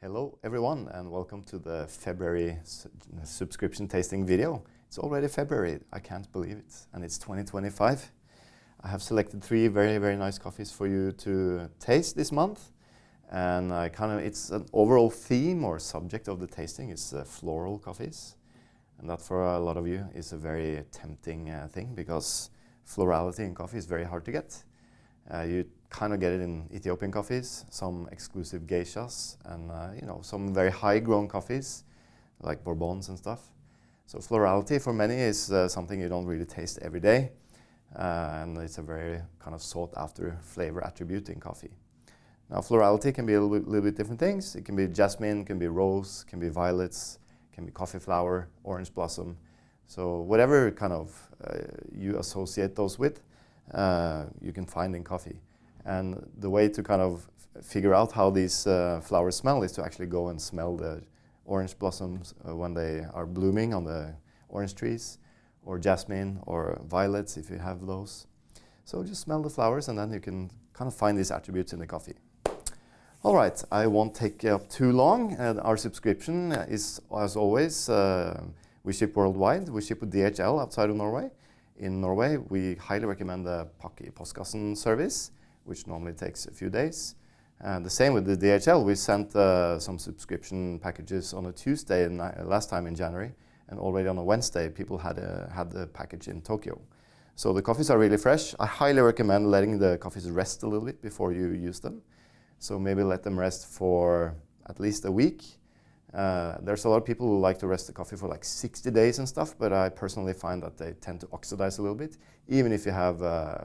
Hello everyone and welcome to the February subscription tasting video. It's already February, I can't believe it, and it's 2025. I have selected three very nice coffees for you to taste this month, and it's an overall theme or subject of the tasting is floral coffees, and that for a lot of you is a very tempting thing because florality in coffee is very hard to get. You kind of get it in Ethiopian coffees, some exclusive geishas, and some very high-grown coffees like bourbons and stuff. So florality for many is something you don't really taste every day, and it's a very kind of sought-after flavor attribute in coffee. Now florality can be a little bit different things. It can be jasmine, can be rose, can be violets, can be coffee flower, orange blossom. So whatever kind of you associate those with, you can find in coffee. And the way to kind of figure out how these flowers smell is to actually go and smell the orange blossoms when they are blooming on the orange trees, or jasmine or violets if you have those. So just smell the flowers and then you can kind of find these attributes in the coffee. All right, I won't take up too long. Our subscription is, as always, we ship worldwide. We ship with DHL outside of Norway. In Norway, we highly recommend the Pakke i Postkassen service, which normally takes a few days. And the same with the DHL. We sent some subscription packages on a Tuesday last time in January, and already on a Wednesday, people had the package in Tokyo. So the coffees are really fresh. I highly recommend letting the coffees rest a little bit before you use them. So maybe let them rest for at least a week. There's a lot of people who like to rest the coffee for like 60 days and stuff, but I personally find that they tend to oxidize a little bit. Even if you have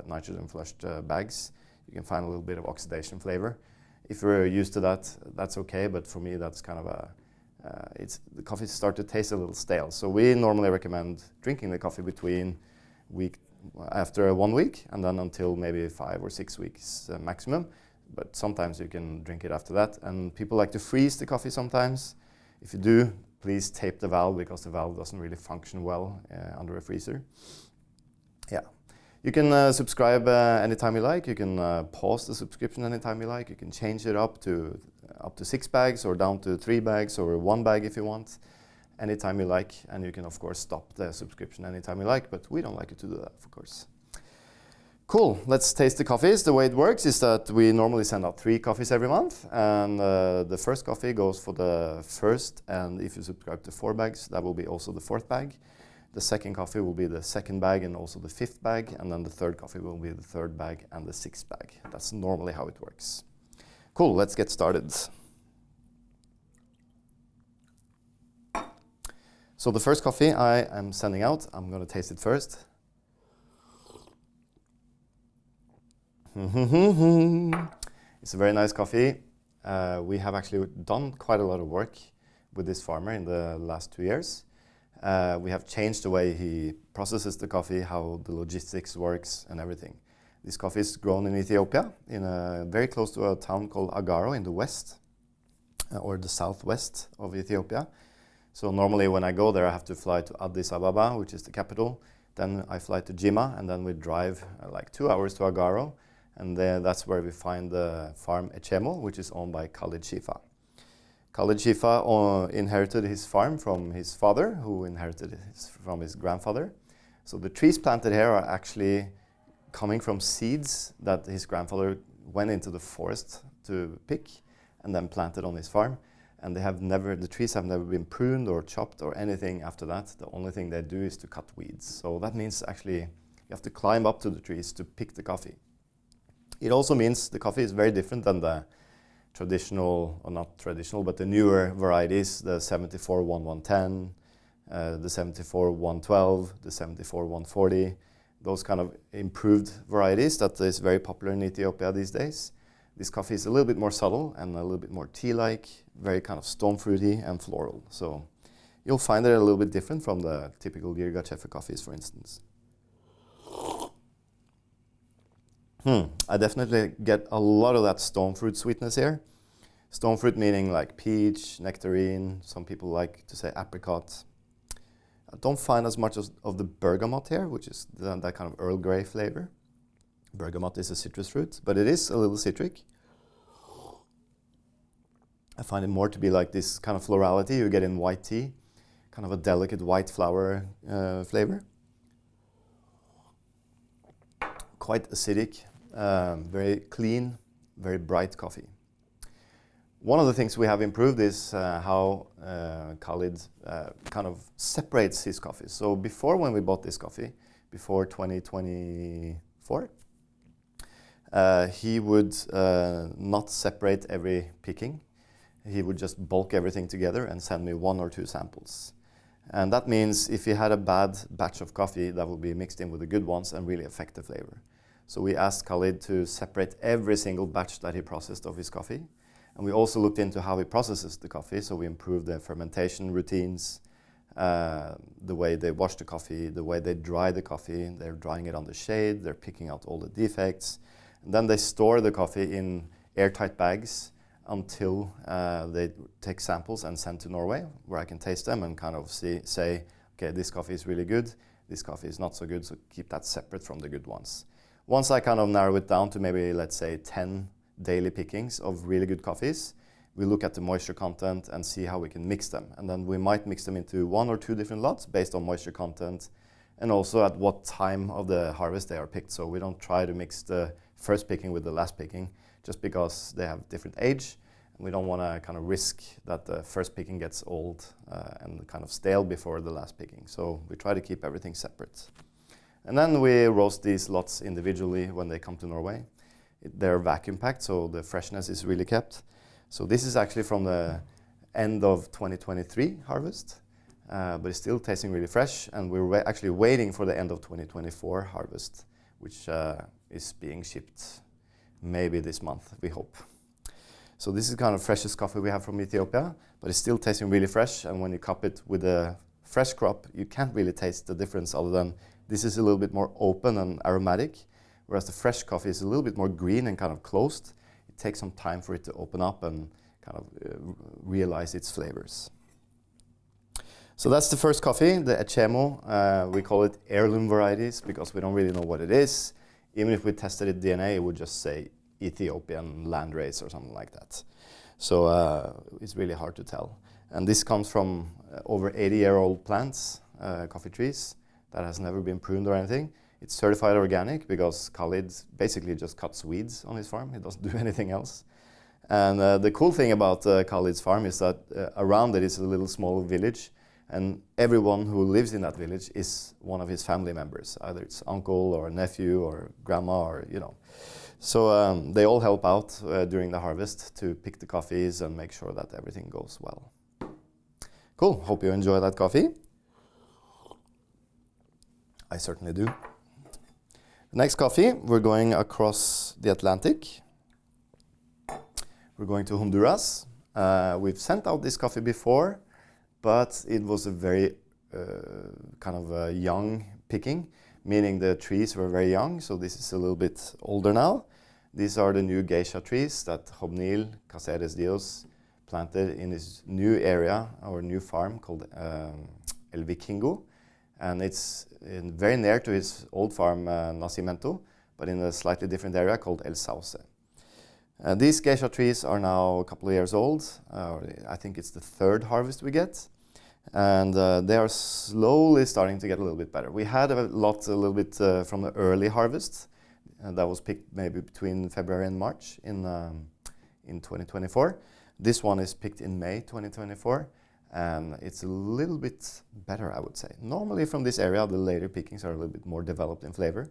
nitrogen flushed bags, you can find a little bit of oxidation flavor. If you're used to that, that's okay, but for me that's kind of the coffees start to taste a little stale. So we normally recommend drinking the coffee after 1 week and then until maybe 5 or 6 weeks maximum. But sometimes you can drink it after that. And people like to freeze the coffee sometimes. If you do, please tape the valve because the valve doesn't really function well under a freezer. Yeah, you can subscribe anytime you like. You can pause the subscription anytime you like. You can change it up to 6 bags or down to 3 bags or 1 bag if you want, anytime you like. And you can of course stop the subscription anytime you like, but we don't like you to do that, of course. Cool, let's taste the coffees. The way it works is that we normally send out 3 coffees every month, and the first coffee goes for the first, and if you subscribe to 4 bags, that will be also the 4th bag. The second coffee will be the 2nd bag and also the 5th bag, and then the third coffee will be the 3rd bag and the 6th bag. That's normally how it works. Cool, let's get started. So the first coffee I am sending out, I'm going to taste it first. It's a very nice coffee. We have actually done quite a lot of work with this farmer in the last 2 years. We have changed the way he processes the coffee, how the logistics works and everything. This coffee is grown in Ethiopia, very close to a town called Agaro in the west, or the southwest of Ethiopia. So normally when I go there, I have to fly to Addis Ababa, which is the capital. Then I fly to Jimma, and then we drive like 2 hours to Agaro. And that's where we find the farm Echemo, which is owned by Khalid Shifa. Khalid Shifa inherited his farm from his father, who inherited it from his grandfather. So the trees planted here are actually coming from seeds that his grandfather went into the forest to pick and then planted on his farm. And the trees have never been pruned or chopped or anything after that. The only thing they do is to cut weeds. So that means actually you have to climb up to the trees to pick the coffee. It also means the coffee is very different than the traditional, or not traditional, but the newer varieties, the 74-1110, the 74-112, the 74-140, those kind of improved varieties that is very popular in Ethiopia these days. This coffee is a little bit more subtle and a little bit more tea-like, very kind of stone fruity and floral. So you'll find it a little bit different from the typical Yirga Chefe coffees, for instance. I definitely get a lot of that stone fruit sweetness here. Stone fruit meaning like peach, nectarine, some people like to say apricot. I don't find as much of the bergamot here, which is that kind of Earl Grey flavor. Bergamot is a citrus fruit, but it is a little citric. I find it more to be like this kind of florality you get in white tea, kind of a delicate white flower flavor. Quite acidic, very clean, very bright coffee. One of the things we have improved is how Khalid kind of separates his coffee. So before, when we bought this coffee, before 2024, he would not separate every picking. He would just bulk everything together and send me 1 or 2 samples. And that means if he had a bad batch of coffee, that would be mixed in with the good ones and really affect the flavor. So we asked Khalid to separate every single batch that he processed of his coffee. And we also looked into how he processes the coffee, so we improved the fermentation routines, the way they wash the coffee, the way they dry the coffee. They're drying it on the shade, they're picking out all the defects. And then they store the coffee in airtight bags until they take samples and send to Norway, where I can taste them and kind of say, okay, this coffee is really good, this coffee is not so good, so keep that separate from the good ones. Once I kind of narrow it down to maybe, let's say, 10 daily pickings of really good coffees, we look at the moisture content and see how we can mix them. And then we might mix them into 1 or 2 different lots based on moisture content and also at what time of the harvest they are picked. So we don't try to mix the first picking with the last picking just because they have different age. And we don't want to kind of risk that the first picking gets old and kind of stale before the last picking. So we try to keep everything separate. And then we roast these lots individually when they come to Norway. They're vacuum packed, so the freshness is really kept. So this is actually from the end of 2023 harvest, but it's still tasting really fresh. And we're actually waiting for the end of 2024 harvest, which is being shipped maybe this month, we hope. So this is kind of freshest coffee we have from Ethiopia, but it's still tasting really fresh. And when you cup it with a fresh crop, you can't really taste the difference other than this is a little bit more open and aromatic, whereas the fresh coffee is a little bit more green and kind of closed. It takes some time for it to open up and kind of realize its flavors. So that's the first coffee, the Echemo. We call it heirloom varieties because we don't really know what it is. Even if we tested it DNA, it would just say Ethiopian landrace or something like that. So it's really hard to tell. And this comes from over 80-year-old plants, coffee trees, that has never been pruned or anything. It's certified organic because Khalid basically just cuts weeds on his farm. He doesn't do anything else. And the cool thing about Khalid's farm is that around it is a little small village, and everyone who lives in that village is one of his family members. Either it's uncle or nephew or grandma or, you know. So they all help out during the harvest to pick the coffees and make sure that everything goes well. Cool, hope you enjoy that coffee. I certainly do. Next coffee, we're going across the Atlantic. We're going to Honduras. We've sent out this coffee before, but it was a very kind of a young picking, meaning the trees were very young, so this is a little bit older now. These are the new geisha trees that Hobnil Caceres Dios planted in his new area, our new farm called El Vikingo. And it's very near to his old farm, Nacimiento, but in a slightly different area called El Sauce. These geisha trees are now a couple of years old. I think it's the 3rd harvest we get. And they are slowly starting to get a little bit better. We had a little bit from the early harvest. That was picked maybe between February and March in 2024. This one is picked in May 2024. And it's a little bit better, I would say. Normally from this area, the later pickings are a little bit more developed in flavor.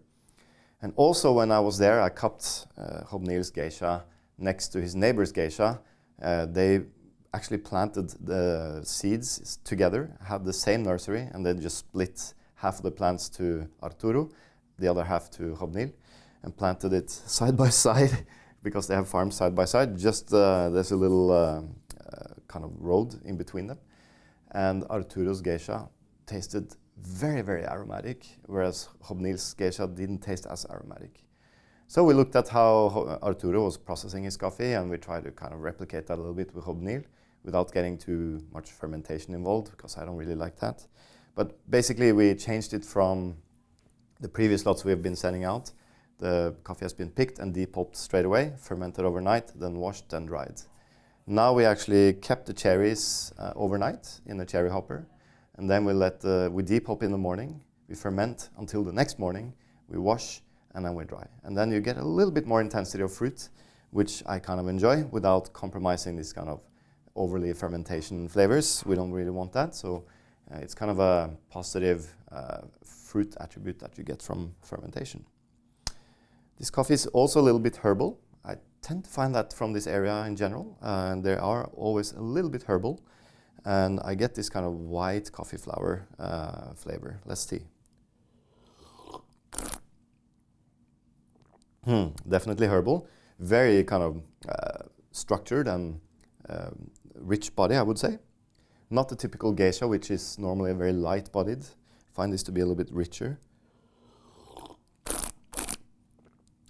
And also when I was there, I cupped Hobnil's geisha next to his neighbor's geisha. They actually planted the seeds together, had the same nursery, and then just split half of the plants to Arturo, the other half to Hobnil, and planted it side by side because they have farms side by side. Just there's a little kind of road in between them. And Arturo's geisha tasted very, very aromatic, whereas Hobnil's geisha didn't taste as aromatic. So we looked at how Arturo was processing his coffee, and we tried to kind of replicate that a little bit with Hobnil without getting too much fermentation involved, because I don't really like that. But basically we changed it from the previous lots we have been sending out. The coffee has been picked and depulped straight away, fermented overnight, then washed and dried. Now we actually kept the cherries overnight in a cherry hopper, and then we deep hop in the morning, we ferment until the next morning, we wash, and then we dry. And then you get a little bit more intensity of fruit, which I kind of enjoy without compromising this kind of overly fermentation flavors. We don't really want that, so it's kind of a positive fruit attribute that you get from fermentation. This coffee is also a little bit herbal. I tend to find that from this area in general, and they are always a little bit herbal, and I get this kind of white coffee flower flavor. Let's see. Definitely herbal, very kind of structured and rich body, I would say. Not the typical geisha, which is normally very light-bodied. I find this to be a little bit richer.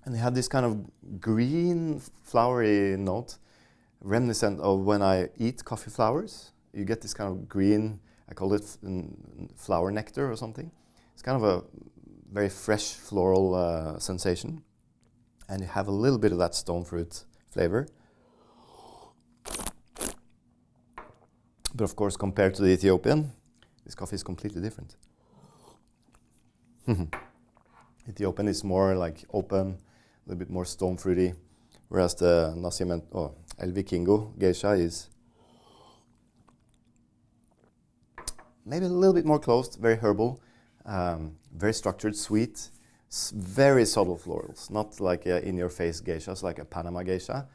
And they have this kind of green, flowery note, reminiscent of when I eat coffee flowers. You get this kind of green, I call it flower nectar or something. It's kind of a very fresh floral sensation. And you have a little bit of that stone fruit flavor. But of course, compared to the Ethiopian, this coffee is completely different. Ethiopian is more like open, a little bit more stone fruity, whereas the El Vikingo Geisha is maybe a little bit more closed, very herbal, very structured, sweet, very subtle florals, not like in-your-face geishas like a Panama geisha.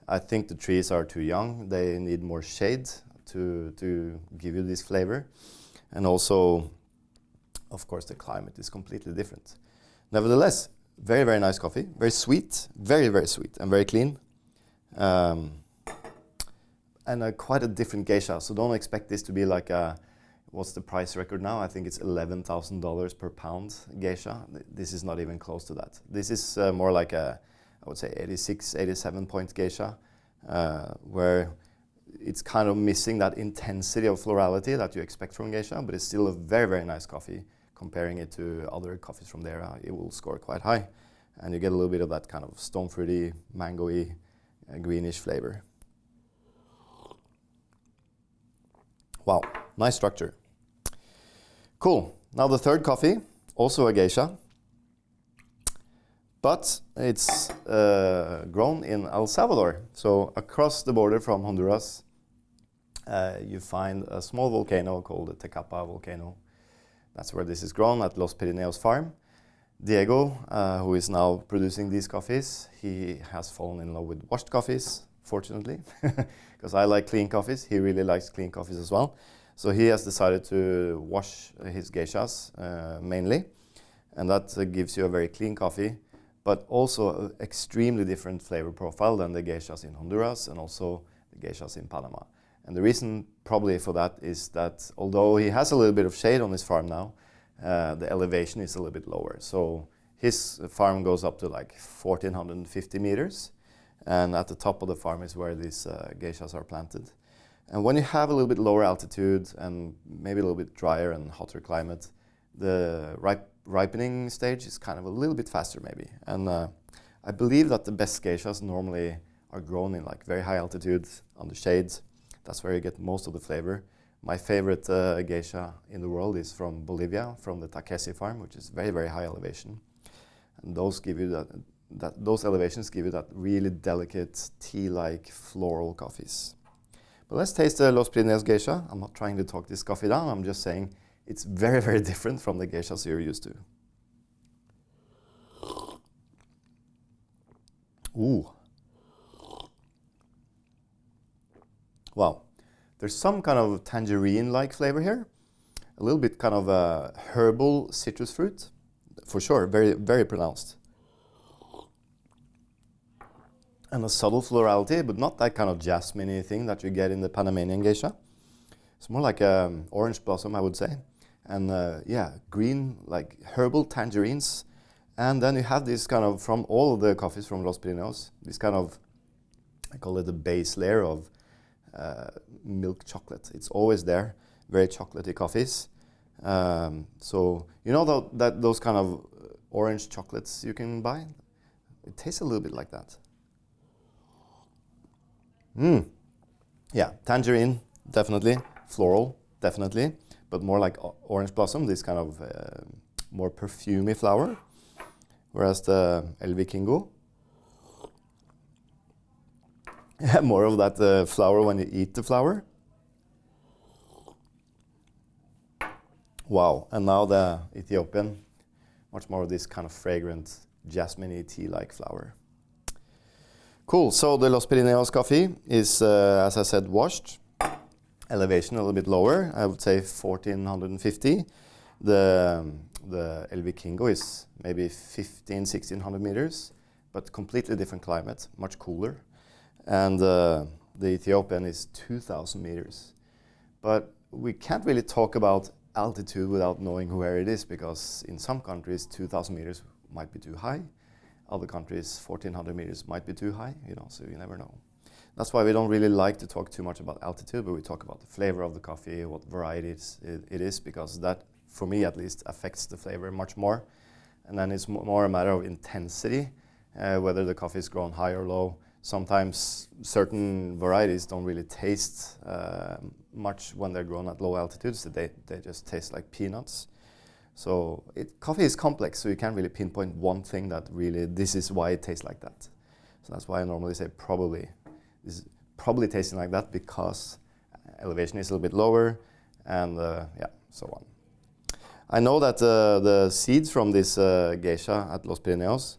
I think the trees are too young, they need more shade to give you this flavor. And also, of course, the climate is completely different. Nevertheless, very, very nice coffee. Very sweet, very, very sweet, and very clean. And quite a different geisha, so don't expect this to be like a, what's the price record now? I think it's $11,000 per pound geisha. This is not even close to that. This is more like a, I would say 86, 87 point geisha, where it's kind of missing that intensity of florality that you expect from geisha, but it's still a very, very nice coffee. Comparing it to other coffees from the area, it will score quite high. And you get a little bit of that kind of stone fruity, mangoey, greenish flavor. Wow, nice structure. Cool. Now the third coffee, also a geisha, but it's grown in El Salvador. So across the border from Honduras, you find a small volcano called the Tecapa volcano. That's where this is grown, at Los Pirineos farm. Diego, who is now producing these coffees, he has fallen in love with washed coffees, fortunately, because I like clean coffees. He really likes clean coffees as well. So he has decided to wash his geishas mainly, and that gives you a very clean coffee, but also an extremely different flavor profile than the geishas in Honduras and also the geishas in Panama. And the reason probably for that is that although he has a little bit of shade on his farm now, the elevation is a little bit lower. So his farm goes up to like 1,450 meters, and at the top of the farm is where these geishas are planted. And when you have a little bit lower altitude and maybe a little bit drier and hotter climate, the ripening stage is kind of a little bit faster maybe. And I believe that the best geishas normally are grown in like very high altitude under shades. That's where you get most of the flavor. My favorite geisha in the world is from Bolivia, from the Takesi farm, which is very, very high elevation. And those give you those elevations give you that really delicate tea-like floral coffees. But let's taste the Los Pirineos Geisha. I'm not trying to talk this coffee down, I'm just saying it's very, very different from the geishas you're used to. Ooh. Wow. There's some kind of tangerine-like flavor here. A little bit kind of a herbal citrus fruit. For sure, very, very pronounced. And a subtle florality, but not that kind of jasmine-y thing that you get in the Panamanian geisha. It's more like orange blossom, I would say. And yeah, green, like herbal tangerines. And then you have this kind of, from all of the coffees from Los Pirineos, this kind of, I call it the base layer of milk chocolate. It's always there, very chocolatey coffees. So, you know those kind of orange chocolates you can buy? It tastes a little bit like that. Yeah, tangerine, definitely. Floral, definitely. But more like orange blossom, this kind of more perfumey flower. Whereas the El Vikingo, more of that flower when you eat the flower. Wow, and now the Ethiopian, much more of this kind of fragrant, jasmine-y tea-like flower. Cool, so the Los Pirineos coffee is, as I said, washed. Elevation a little bit lower, I would say 1450. The El Vikingo is maybe 1600 meters, but completely different climate, much cooler. And the Ethiopian is 2000 meters. But we can't really talk about altitude without knowing where it is, because in some countries 2000 meters might be too high. Other countries 1400 meters might be too high, you know, so you never know. That's why we don't really like to talk too much about altitude, but we talk about the flavor of the coffee, what varieties it is, because that, for me at least, affects the flavor much more. And then it's more a matter of intensity, whether the coffee is grown high or low. Sometimes certain varieties don't really taste much when they're grown at low altitudes. So they just taste like peanuts. So coffee is complex, so you can't really pinpoint one thing that really, this is why it tastes like that. So that's why I normally say probably. This is probably tasting like that because elevation is a little bit lower, and yeah, so on. I know that the seeds from this geisha at Los Pirineos,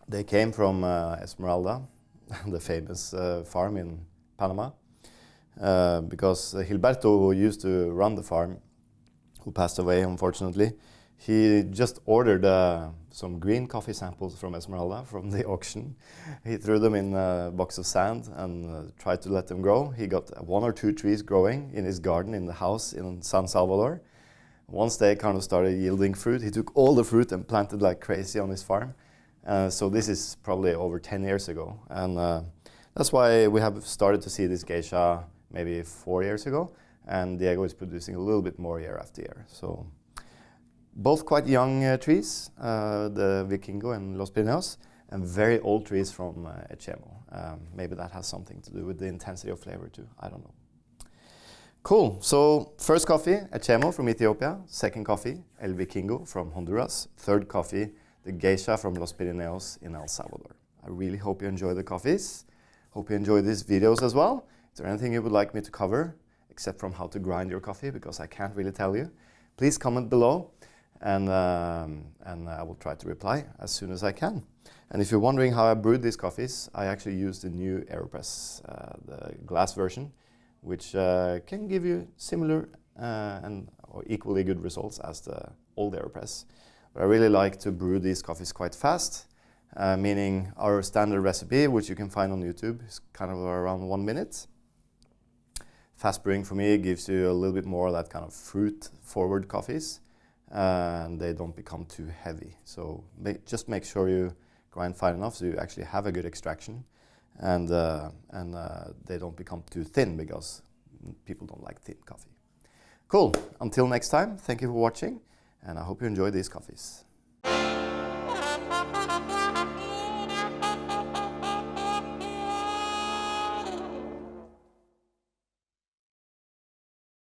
they came from Esmeralda, the famous farm in Panama, because Gilberto, who used to run the farm, who passed away unfortunately, he just ordered some green coffee samples from Esmeralda from the auction. He threw them in a box of sand and tried to let them grow. He got 1 or 2 trees growing in his garden in the house in San Salvador. Once they kind of started yielding fruit, he took all the fruit and planted like crazy on his farm. So this is probably over 10 years ago. And that's why we have started to see this geisha maybe 4 years ago. And Diego is producing a little bit more year after year. So both quite young trees, the Vikingo and Los Pirineos, and very old trees from Echemo. Maybe that has something to do with the intensity of flavor too, I don't know. Cool, so first coffee, Echemo from Ethiopia. Second coffee, El Vikingo from Honduras. Third coffee, the geisha from Los Pirineos in El Salvador. I really hope you enjoy the coffees. Hope you enjoy these videos as well. Is there anything you would like me to cover, except from how to grind your coffee, because I can't really tell you? Please comment below. And I will try to reply as soon as I can. And if you're wondering how I brewed these coffees, I actually used the new AeroPress, the glass version, which can give you similar or equally good results as the old AeroPress. But I really like to brew these coffees quite fast, meaning our standard recipe, which you can find on YouTube, is kind of around 1 minute. Fast brewing for me gives you a little bit more of that kind of fruit-forward coffees. And they don't become too heavy. So just make sure you grind fine enough so you actually have a good extraction, and they don't become too thin, because people don't like thin coffee. Cool, until next time, thank you for watching, and I hope you enjoy these coffees.